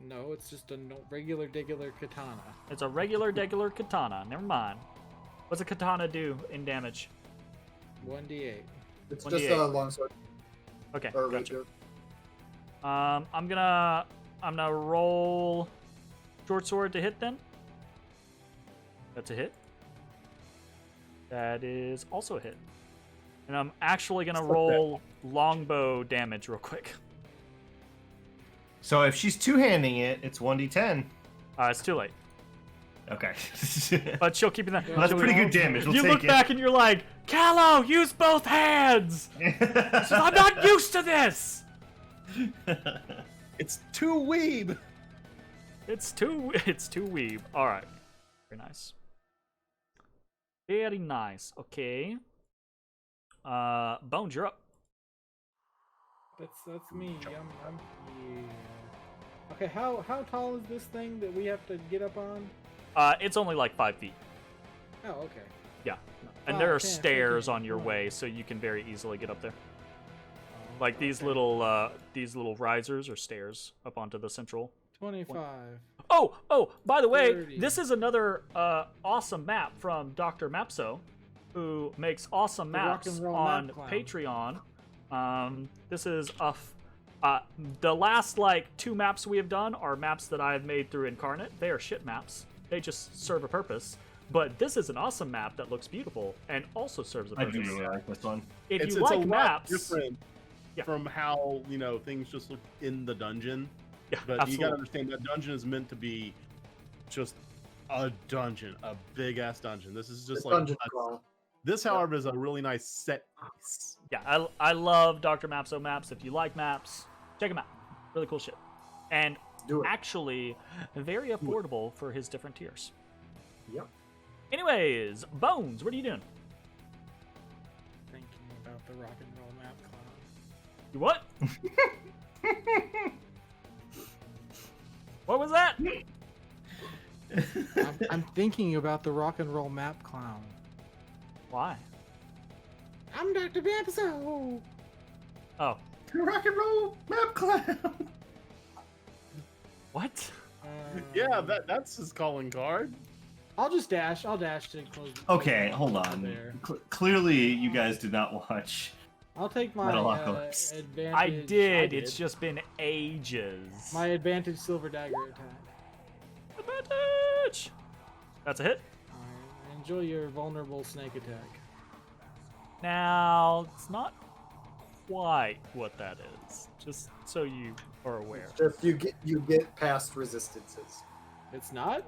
No, it's just a regular katana. It's a regular katana. Never mind. What's a katana do in damage? 1d8. It's 1d8. just a longsword. Okay, Or gotcha. rapier. I'm gonna roll short sword to hit then. That's a hit. That is also a hit. And I'm actually gonna Fuck that. roll longbow damage real quick. So if she's two-handing it, it's 1d10. It's too late. Okay. But she'll keep it that. Well, That's she'll- pretty good damage. We'll you take look it. back and you're like, Callow, use both hands. I'm not used to this. It's too weeb. It's too weeb. All right, very nice. Very nice. Okay. Bones, you're up. That's me. I'm here. Okay, how tall is this thing that we have to get up on? It's only like 5 feet. Oh, okay. Yeah, and 5, there are 10, stairs 15, on your 20. way, so you can very easily get up there. Oh, Like these okay. little risers or stairs up onto the central. 25. Oh, by the way, 30. this is another awesome map from Dr. Mapso, who makes awesome The rock maps and roll on map clown. Patreon. This is the last like 2 maps we have done are maps that I have made through Incarnate. They are shit maps. They just serve a purpose. But this is an awesome map that looks beautiful and also serves a I purpose. do really like this one. If It's you a like lot maps, different Yeah. from how things just look in the dungeon. yeah, But you absolutely. gotta understand that dungeon is meant to be just a dungeon, a big ass dungeon. This is just The like dungeon crawl. this, however, is a really nice set piece. Yeah, I love Dr. Mapso maps. If you like maps, check them out. Really cool shit. And Do it. actually very affordable for his different tiers. Yep. Anyways, Bones, what are you doing? Thinking about the rock and roll map clown. You what? What was that? I'm thinking about the rock and roll map clown. Why? I'm Dr. Bamso. Oh, Rock and roll map clown. what? Yeah, that's his calling card. I'll just dash. I'll dash to close. Okay, hold on. There. Clearly, you guys did not watch. I'll take my Metalocalypse. advantage. I did. It's just been ages. my advantage silver dagger attack. Advantage. That's a hit. Alright, enjoy your vulnerable snake attack. Now, it's not quite what that is. Just so you are aware. Just you get past resistances. It's not?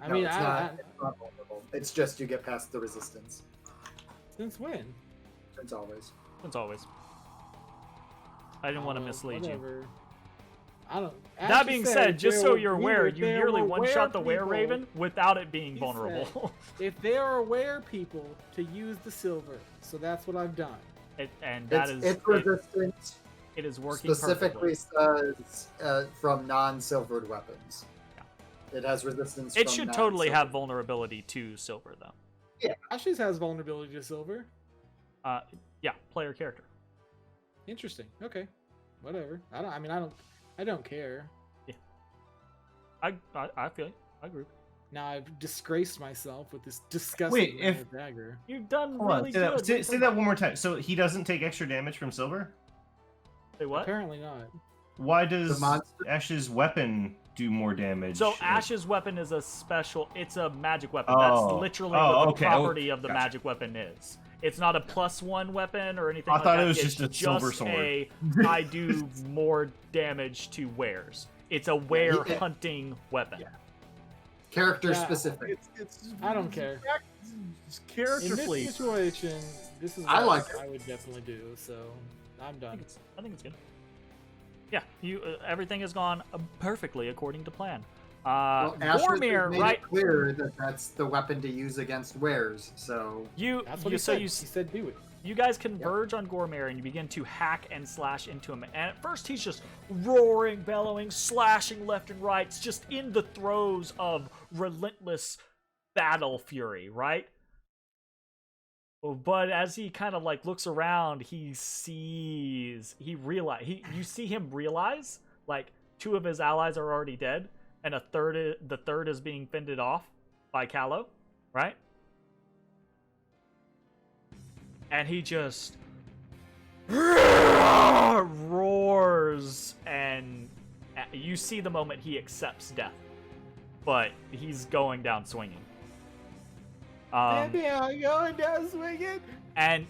I No, mean, it's not vulnerable. It's just you get past the resistance. Since when? It's always. As always. I didn't want to mislead you. Whatever. I don't. That Ashley being said said, if just there so were- you're aware, if you there nearly were one-shot the were Were-Raven without it being He vulnerable. if there are were people to use the silver, so that's what I've done. And that is It's resistant. it is working Specifically perfectly. says from non-silvered weapons. Yeah. It has resistance. It from should totally have non-silvered. vulnerability to silver, though. Ashley's has vulnerability to silver. Yeah, player character. Interesting. Okay. Whatever. I don't care. I feel you. I agree. Now I've disgraced myself with this disgusting dagger. You've done Hold on, really say that, good. say that one more time. So he doesn't take extra damage from silver? Say what? Apparently not. Why does The monster- Ash's weapon do more damage? So Ash's weapon is it's a magic weapon. Oh. That's literally Oh, what okay. the property Oh, of the gotcha. magic weapon is. It's not a +1 weapon or anything I like thought that. it was It's just a silver sword. I do more damage to wares. It's a were Yeah. hunting weapon. Yeah. Character Yeah. specific. It's I don't care. It's character In this please. situation, this is I what like it. I would definitely do. So I'm done. I think it's good. Yeah, everything has gone perfectly according to plan. Well, Ash has Vormir, made right? it clear that that's the weapon to use against wares. So That's what you he said. you He said do it. You guys converge on Gormir and you begin to hack and slash into him. And at first he's just roaring, bellowing, slashing left and right, just in the throes of relentless battle fury, right? But as he kind of like looks around, you see him realize like 2 of his allies are already dead, and the third is being fended off by Callow, right? And he just roars, and you see the moment he accepts death, but he's going down swinging. Maybe I'm going down swinging. And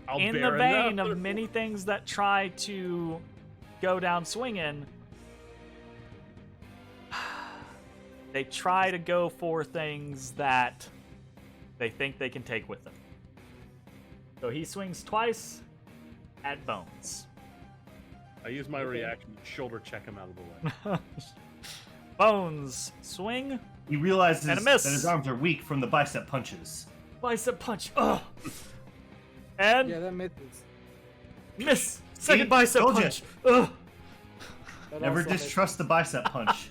I'll in the bear vein enough. of many things that try to go down swinging, they try to go for things that they think they can take with them. So he swings twice at Bones. I use my reaction to shoulder check him out of the way. Bones, swing, He realizes And a that miss. his arms are weak from the bicep punches. bicep punch, ugh. And Yeah, that misses. miss, second See? bicep Told ya. punch, ugh. That Never also misses. distrust the bicep punch.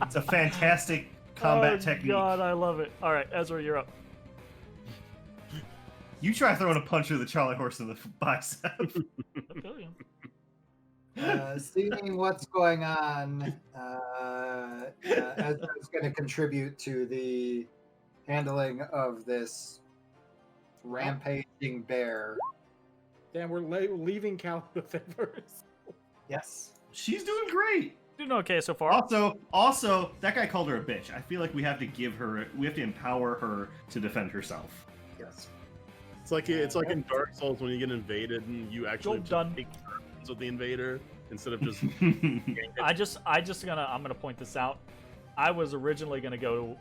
It's a fantastic combat Oh, technique. God, I love it. All right, Ezra, you're up. You try throwing a punch with a Charlie horse in the bicep. I feel you. seeing what's going on, Ezra's going to contribute to the handling of this rampaging bear. Damn, we're leaving Cal the favors. Yes. She's doing great. Doing okay so far. Also, that guy called her a bitch. I feel like we have to empower her to defend herself. Yes. It's like in Dark Souls when you get invaded and you actually Job done. take turns with the invader instead of just. I'm gonna point this out. I was originally gonna go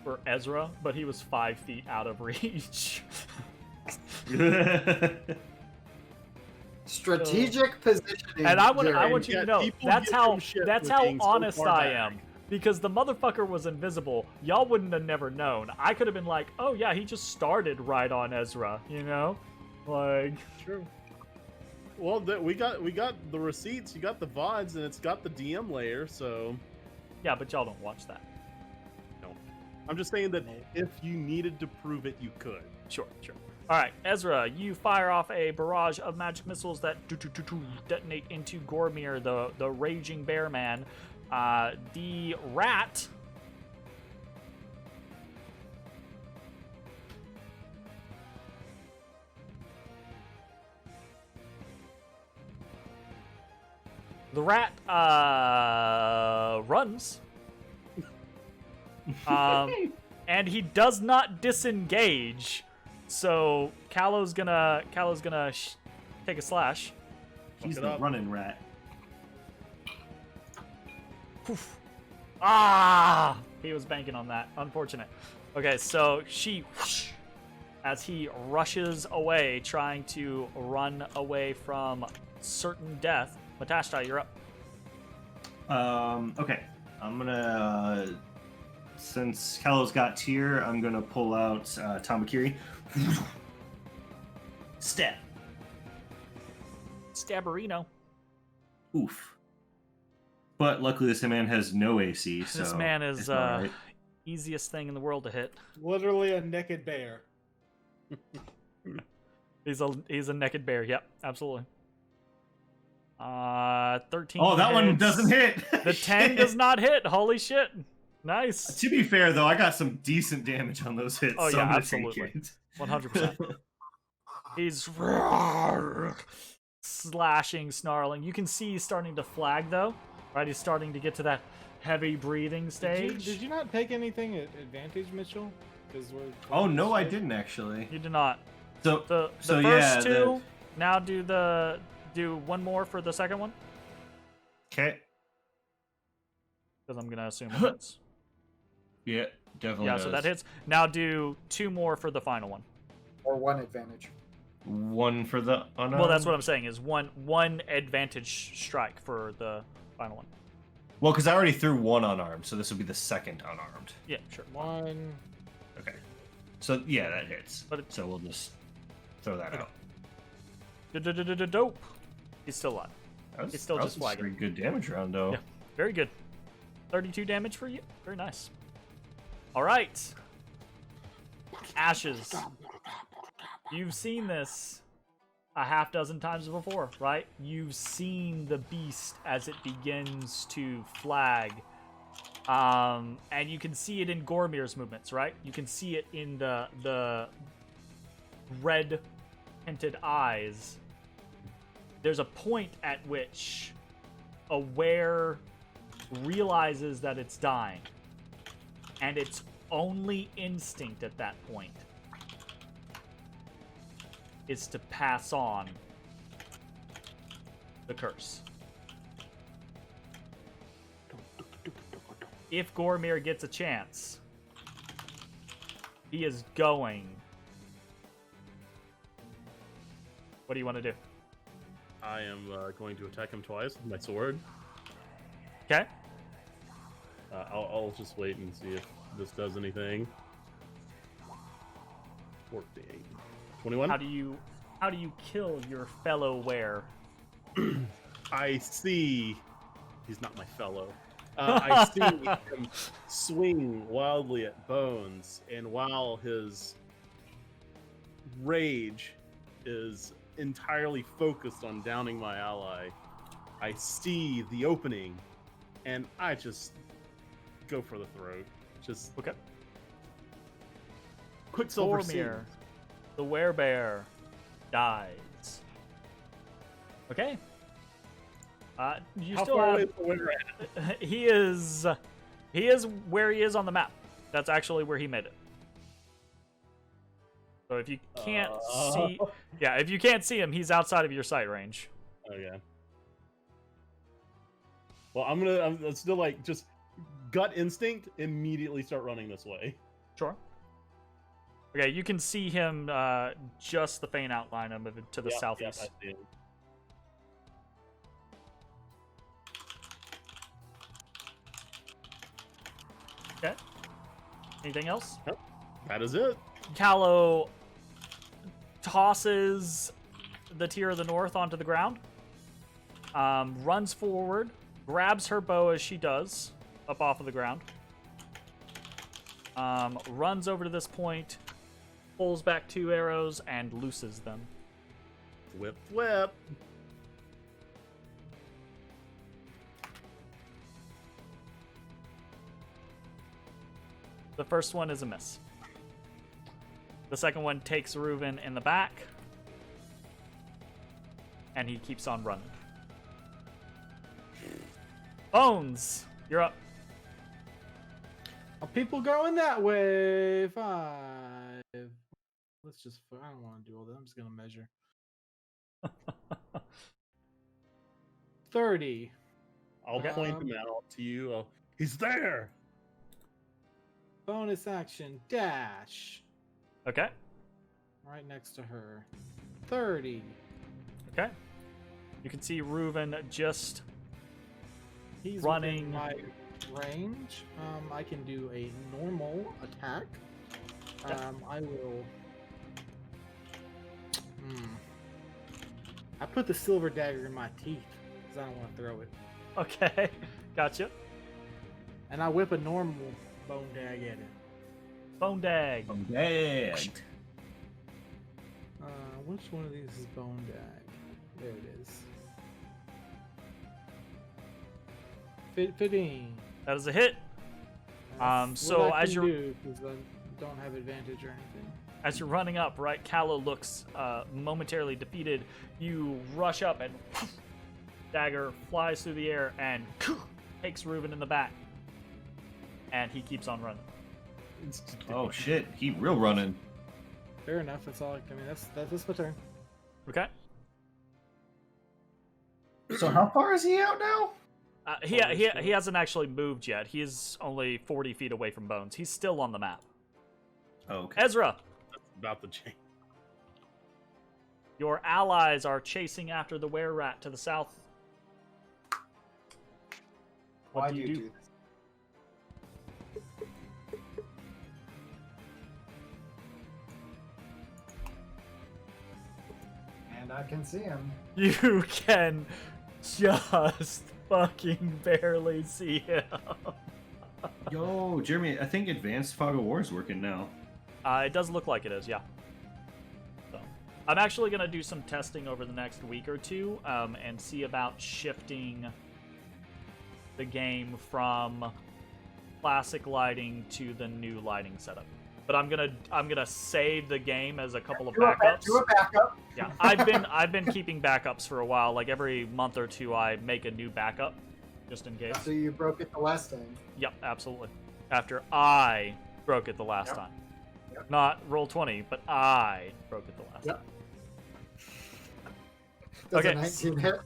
for Ezra, but he was 5 feet out of reach. Strategic positioning. And I want Jared. you to Yeah, know people that's give how him shit that's for how being so honest far I back. am. Because the motherfucker was invisible. Y'all wouldn't have never known. I could have been like, oh yeah, he just started right on Ezra, you know? Like True. Well, we got the receipts. You got the VODs, and it's got the DM layer. So yeah, but y'all don't watch that. I'm just saying that if you needed to prove it, you could. Sure. All right, Ezra, you fire off a barrage of magic missiles that detonate into Gormir, the raging bear man. The rat. The rat runs And he does not disengage. So Callow's gonna take a slash. He's it the up. running rat. Poof. Ah! He was banking on that. Unfortunate. Okay, so she, as he rushes away, trying to run away from certain death. Matashtai, you're up. Okay. I'm gonna, since Kello's got tier, I'm gonna pull out Tamakiri. Stab. Stabberino. Oof. But luckily, this man has no AC. So This man is it's all right. easiest thing in the world to hit. Literally a naked bear. He's a naked bear. Yep, absolutely. 13. Oh, that one hits. doesn't hit. The 10 does not hit. Holy shit. Nice. To be fair, though, I got some decent damage on those hits. Oh, so yeah, I'm gonna absolutely. take it. 100%. He's slashing, snarling. You can see he's starting to flag, though. Right? He's starting to get to that heavy breathing stage. Did you not take anything at advantage, Mitchell? Because we're. Oh no, I didn't actually. You did not. So The so first yeah. two, now do one more for the second one. Okay. Because I'm going to assume it hits. Yeah, definitely. Yeah, does. so that hits. Now do 2 more for the final one. Or 1 advantage. One for the unarmed. Well, that's what I'm saying is one advantage strike for the final one. Well, because I already threw one unarmed, so this will be the second unarmed. Yeah, sure. 1. Okay. So yeah, that hits. But So we'll just throw that out. Dope. He's still alive. That was, It's still that just was a flagging. pretty good damage round, though. Yeah. Very good. 32 damage for you. Very nice. All right. Ashes. You've seen this a half dozen times before, right? You've seen the beast as it begins to flag. And you can see it in Gormir's movements, right? You can see it in the red tinted eyes. There's a point at which a were realizes that it's dying. And its only instinct at that point is to pass on the curse. If Gormir gets a chance, he is going. What do you want to do? I am going to attack him twice with my sword. Okay. I'll just wait and see if this does anything. 14. 21. How do you kill your fellow were? I see. He's not my fellow. I see him swing wildly at Bones, and while his rage is entirely focused on downing my ally, I see the opening, and I just go for the throat. Just Okay. Quicksilver Seam. Gormir, the werebear, dies. Okay. You How still far away have. is the winner at? He is where he is on the map. That's actually where he made it. So if you can't see, yeah, if you can't see him, he's outside of your sight range. Okay. Well, I'm still like just gut instinct. Immediately start running this way. Sure. Okay, you can see him, just the faint outline of it to the southeast. Yep, I see him. Okay. Anything else? Yep, that is it. Callow tosses the Tier of the North onto the ground, runs forward, grabs her bow as she does, up off of the ground, runs over to this point, pulls back 2 arrows, and looses them. Whip, whip. The first one is a miss. The second one takes Reuven in the back, and he keeps on running. Bones, you're up. Are people going that way? 5. Let's just. I don't want to do all that. I'm just gonna measure. 30. I'll point him out to you. He's there. Bonus action dash. Okay. Right next to her. 30. Okay. You can see Reuven just He's running. within my range. I can do a normal attack. I will. I put the silver dagger in my teeth because I don't want to throw it. Okay. Gotcha. And I whip a normal bone dag at it. Bone dag. Dag. Which one of these is bone dag? There it is. 15. That is a hit. So as you're because I don't have advantage or anything. As you're running up, right, Callow looks momentarily defeated. You rush up and dagger flies through the air and takes Reuven in the back. And he keeps on running. Oh shit, he real running. Fair enough. That's all. I mean, that's my turn. Okay. So how far is he out now? He hasn't actually moved yet. He is only 40 feet away from Bones. He's still on the map. Okay. Ezra, That's about the change. your allies are chasing after the were-rat to the south. What Why do you do? this? And I can see him. You can just fucking barely see him. Yo, Jeremy, I think Advanced Fog of War is working now. It does look like it is, yeah. So, I'm actually going to do some testing over the next week or two and see about shifting the game from classic lighting to the new lighting setup. But I'm gonna save the game as a couple of backups. Do a backup. Yeah, I've been keeping backups for a while. Like every month or two, I make a new backup, just in case. So you broke it the last time. Yep, absolutely. After I broke it the last time, not Roll20, but I broke it the last time. Does Okay. a 19 hit?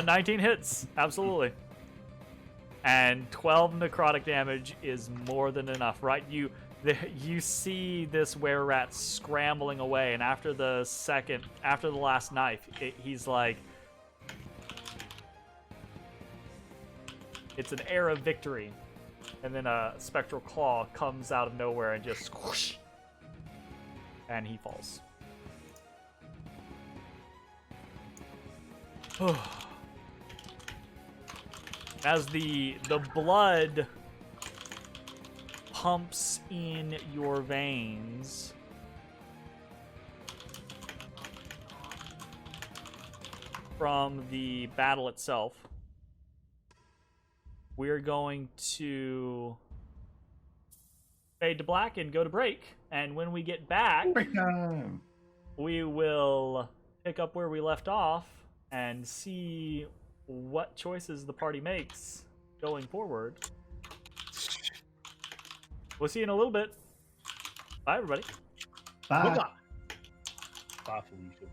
19 hits, absolutely. And 12 necrotic damage is more than enough, right? You see this were-rat scrambling away, and after the last knife, he's like, it's an air of victory, and then a spectral claw comes out of nowhere and just squish, and he falls. As the blood pumps in your veins, from the battle itself, we're going to fade to black and go to break. And when we get back, Break time. we will pick up where we left off and see what choices the party makes going forward. We'll see you in a little bit. Bye, everybody. Bye. Bye, Felicia.